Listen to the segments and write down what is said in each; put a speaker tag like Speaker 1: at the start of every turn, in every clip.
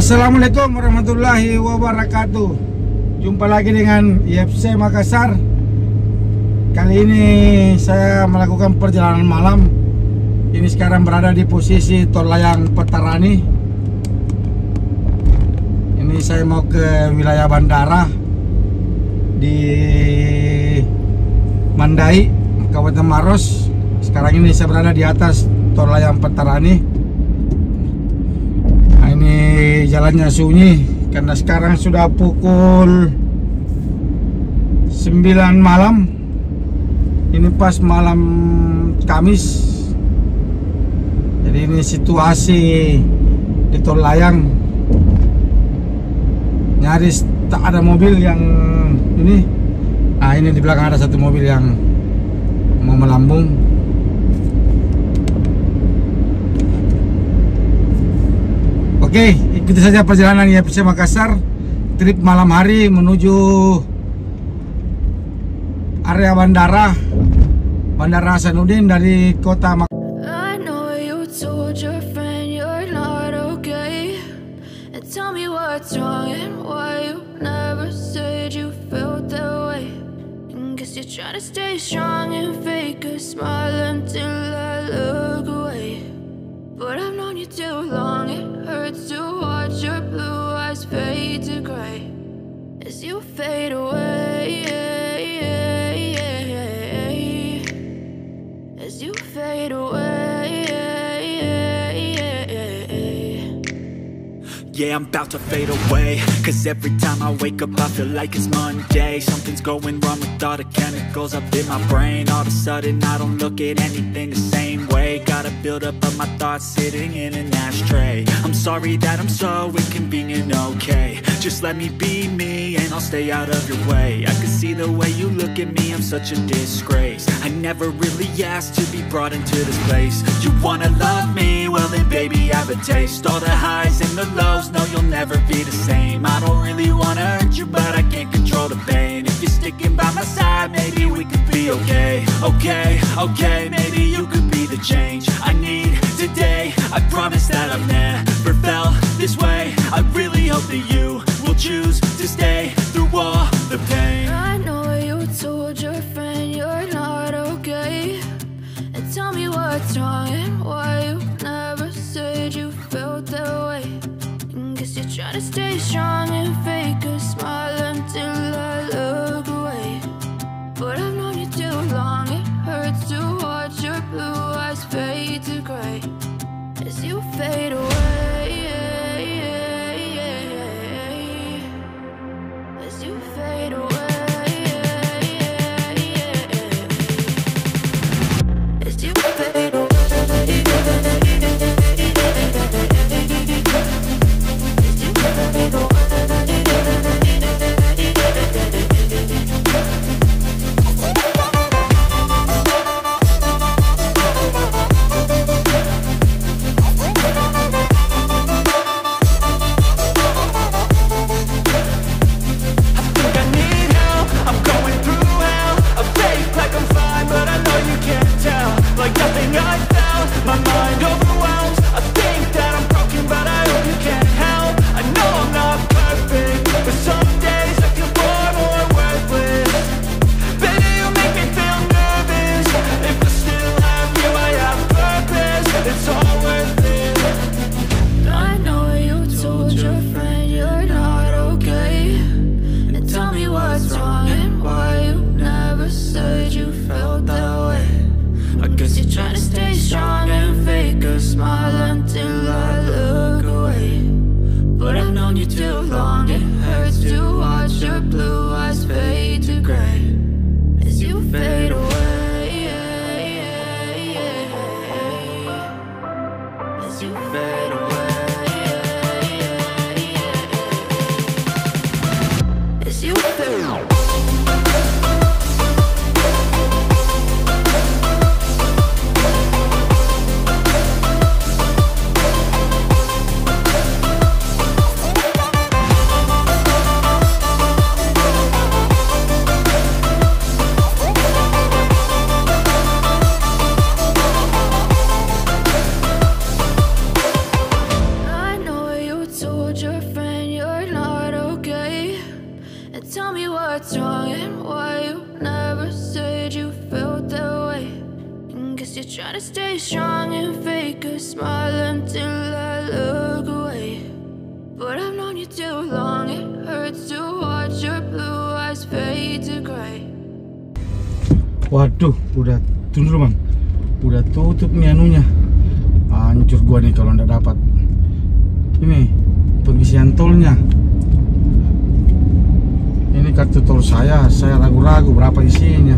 Speaker 1: Assalamualaikum warahmatullahi wabarakatuh. Jumpa lagi dengan IFC Makassar. Kali ini saya melakukan perjalanan malam. Ini sekarang berada di posisi tol layang Pettarani. Ini saya mau ke wilayah bandara di Mandai, Kabupaten Maros. Sekarang ini saya berada di atas tol layang Pettarani. Nah, ini jalannya sunyi karena sekarang sudah pukul 9 malam. Ini pas malam Kamis. Jadi ini situasi di tol layang. Nyaris tak ada mobil yang ini. Nah, ini di belakang ada satu mobil yang mau melambung. Oke, ikuti saja perjalanan IFC Makassar. Trip malam hari menuju area bandara Hasanuddin dari kota Makassar.
Speaker 2: I know you told your friend you're not okay, and tell me what's wrong and why you never said you felt that way. And guess you're trying to stay strong and fake a smile until I look away. But I've known you too long, it hurts to watch your blue eyes fade to gray as you fade away, as you fade away.
Speaker 3: Yeah, I'm about to fade away, cause every time I wake up I feel like it's Monday. Something's going wrong with all the chemicals up in my brain. All of a sudden I don't look at anything the same way. Gotta build up of my thoughts sitting in an ashtray. I'm sorry that I'm so inconvenient, okay. Just let me be me and I'll stay out of your way. I can see the way you look at me, I'm such a disgrace. I never really asked to be brought into this place. You wanna love me? Well then baby I have a taste. All the highs and the lows, no you'll never be the same. I don't really wanna hurt you but I can't control the pain. If you're sticking by my side maybe we could be okay. Okay, maybe you could be the change I need today. I promise that I've never felt this way. I really hope that you will choose to stay through all the pain.
Speaker 2: I know you told your friend you're not okay, and tell me what's wrong and why you never said you felt that way. And guess you're trying to stay strong and fake a smile until I look away. But I've known you too long, it hurts to watch me what's wrong and why you never said you felt that way. And guess you're trying to stay strong and fake a smile until I look away. But I've known you too long, it hurts to watch your blue eyes fade to gray.
Speaker 1: Waduh, udah tunduk bang, udah tutup nih anunya. Hancur gua nih kalau nggak dapat. Ini pengisian tolnya. Ini kartu tol saya ragu-ragu berapa isinya.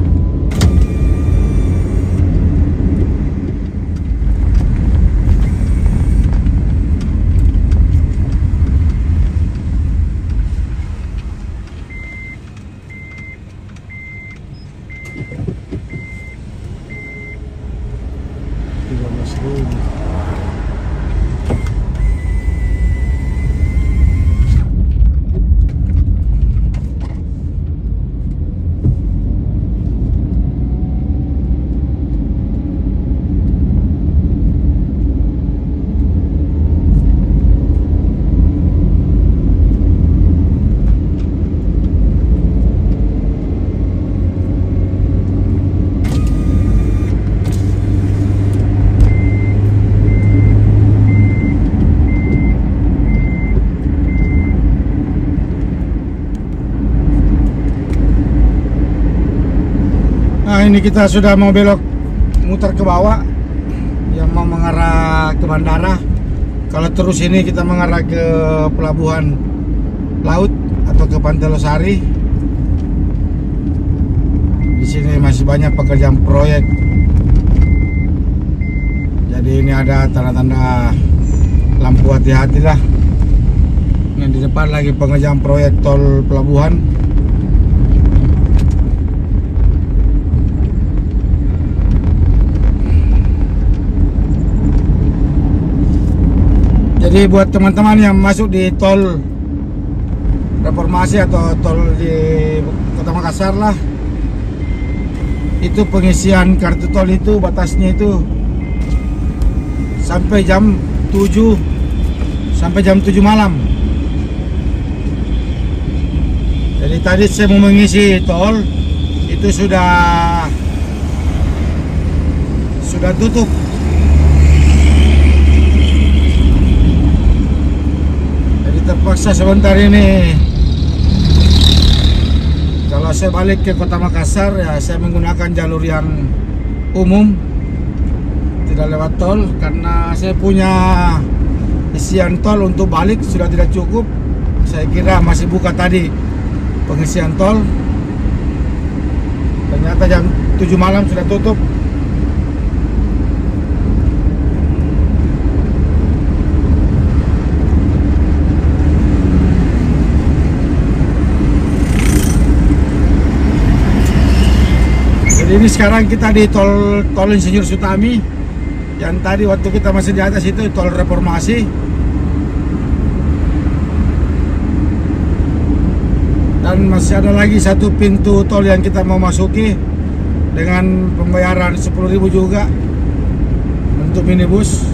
Speaker 1: Ini kita sudah mau belok muter ke bawah yang mau mengarah ke bandara. Kalau terus ini kita mengarah ke pelabuhan laut atau ke Pantai Losari. Di sini masih banyak pekerjaan proyek. Jadi ini ada tanda-tanda lampu hati-hati lah. Yang di depan lagi pengerjaan proyek tol pelabuhan. Jadi buat teman-teman yang masuk di tol reformasi atau tol di Kota Makassar lah, itu pengisian kartu tol itu batasnya itu sampai jam 7 malam. Jadi tadi saya mau mengisi tol itu sudah tutup. Terpaksa sebentar ini kalau saya balik ke Kota Makassar ya saya menggunakan jalur yang umum, tidak lewat tol, karena saya punya isian tol untuk balik sudah tidak cukup. Saya kira masih buka tadi pengisian tol, ternyata jam 7 malam sudah tutup. Ini sekarang kita di tol Tolsutami, yang tadi waktu kita masih di atas itu tol reformasi. Dan masih ada lagi satu pintu tol yang kita mau masuki dengan pembayaran 10.000 juga untuk minibus.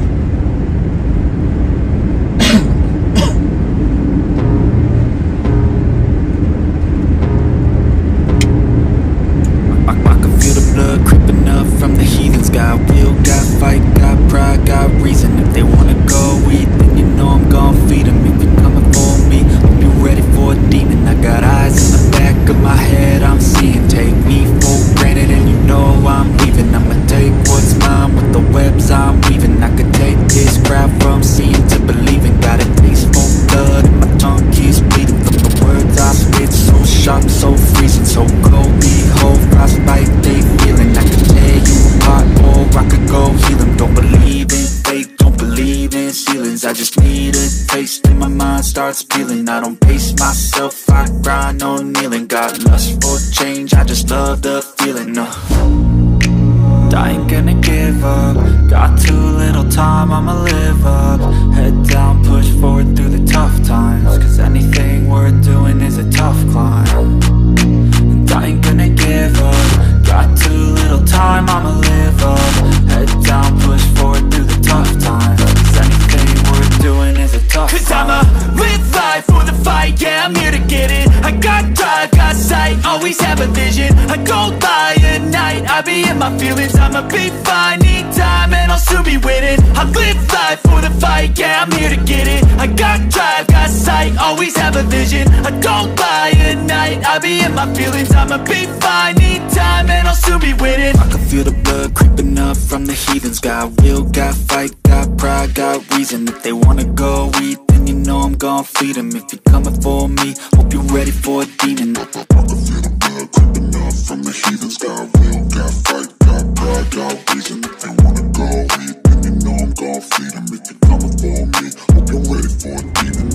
Speaker 3: Starts peeling, I don't pace myself, I grind on kneeling. Got lust for change, I just love the feeling. I ain't gonna give up, got too little time, I'ma live up. Head down, push forward through the tough times, cause anything worth doing is a tough climb. And I ain't gonna give up, got too little time, I'ma live up. Head down, push forward through the tough times, cause anything worth doing I'ma live life for the fight, yeah, I'm here to get it. I got drive, got fight, always have a vision. I don't lie at night, I be in my feelings. I'ma be fine, need time and I'll soon be winning. I live life for the fight, yeah, I'm here to get it. I got drive, got sight, always have a vision. I don't lie at night, I be in my feelings. I'ma be fine, need time and I'll soon be winning. I can feel the blood creeping up from the heathens. Got will, got fight, got pride, got reason. If they wanna go eat, then you know I'm gon' feed them. If you're coming for me, hope you're ready for a demon. I can feel the blood creeping up from the heathens. Got will, got fight, got pride, got reason. If they wanna go eat, then you know I'm gon' feed them. If you're coming for me, hope you're ready for a demon.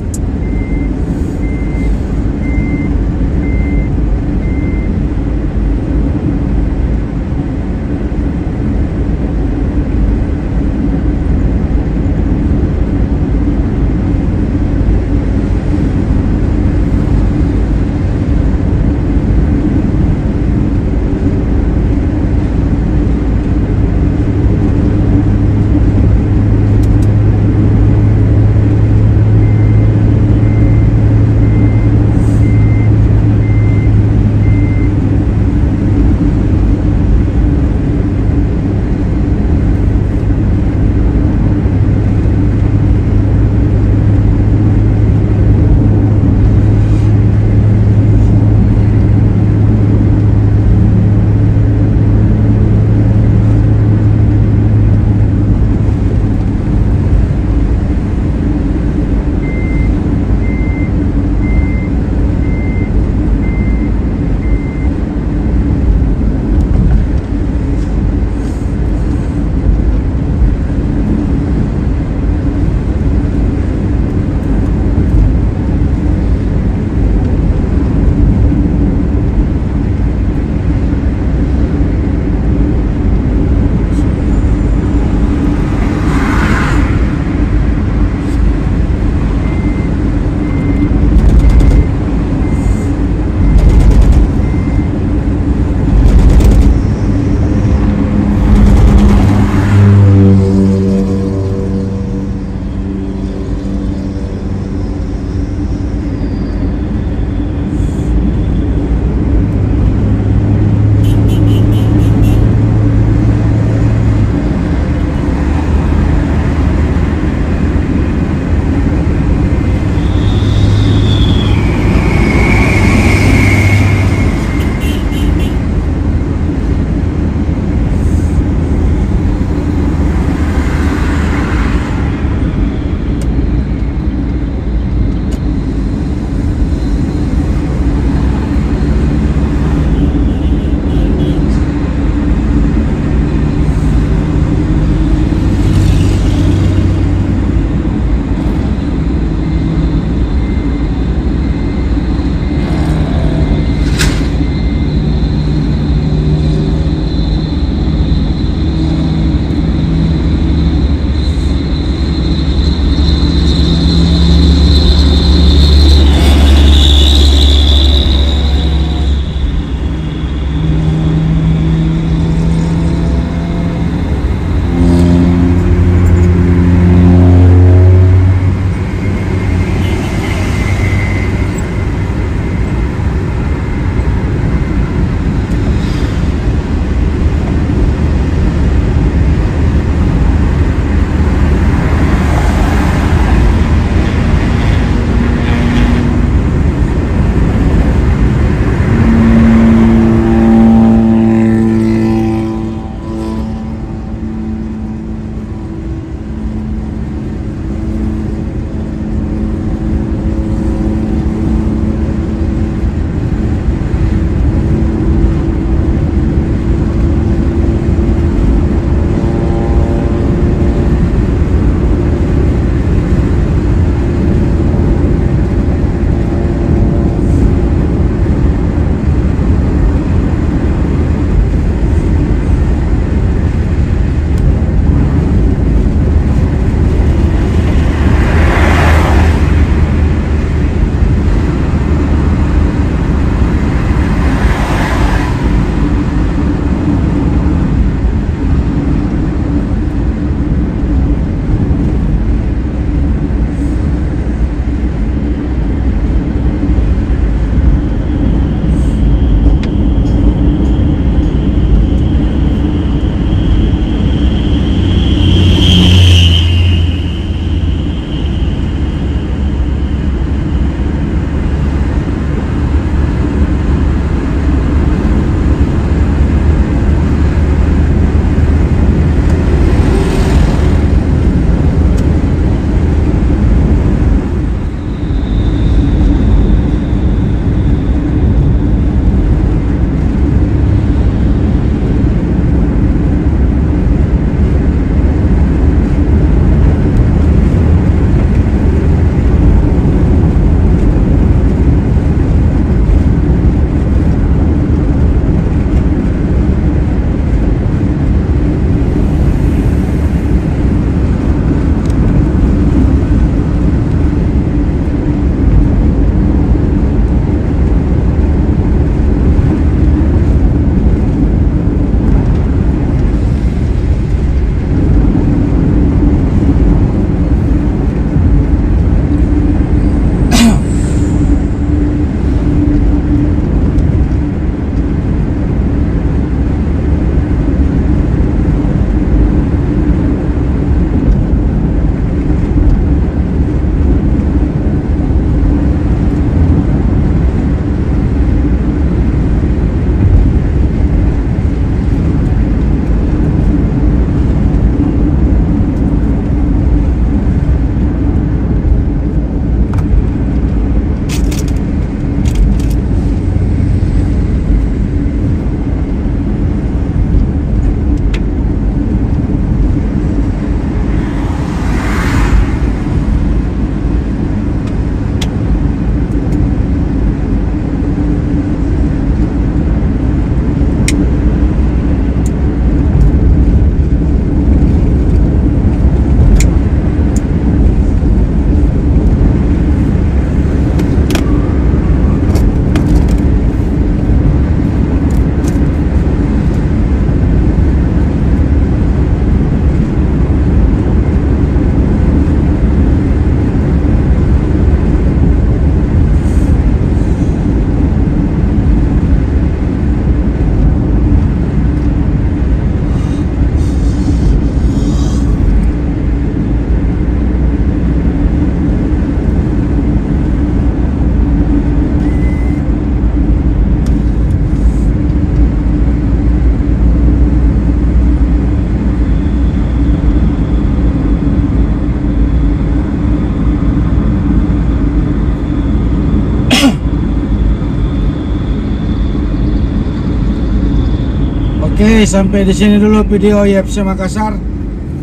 Speaker 1: Oke, sampai di sini dulu video IFC Makassar.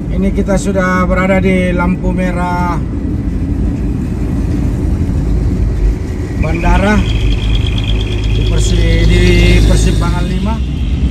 Speaker 1: Ini kita sudah berada di lampu merah bandara di persimpangan 5.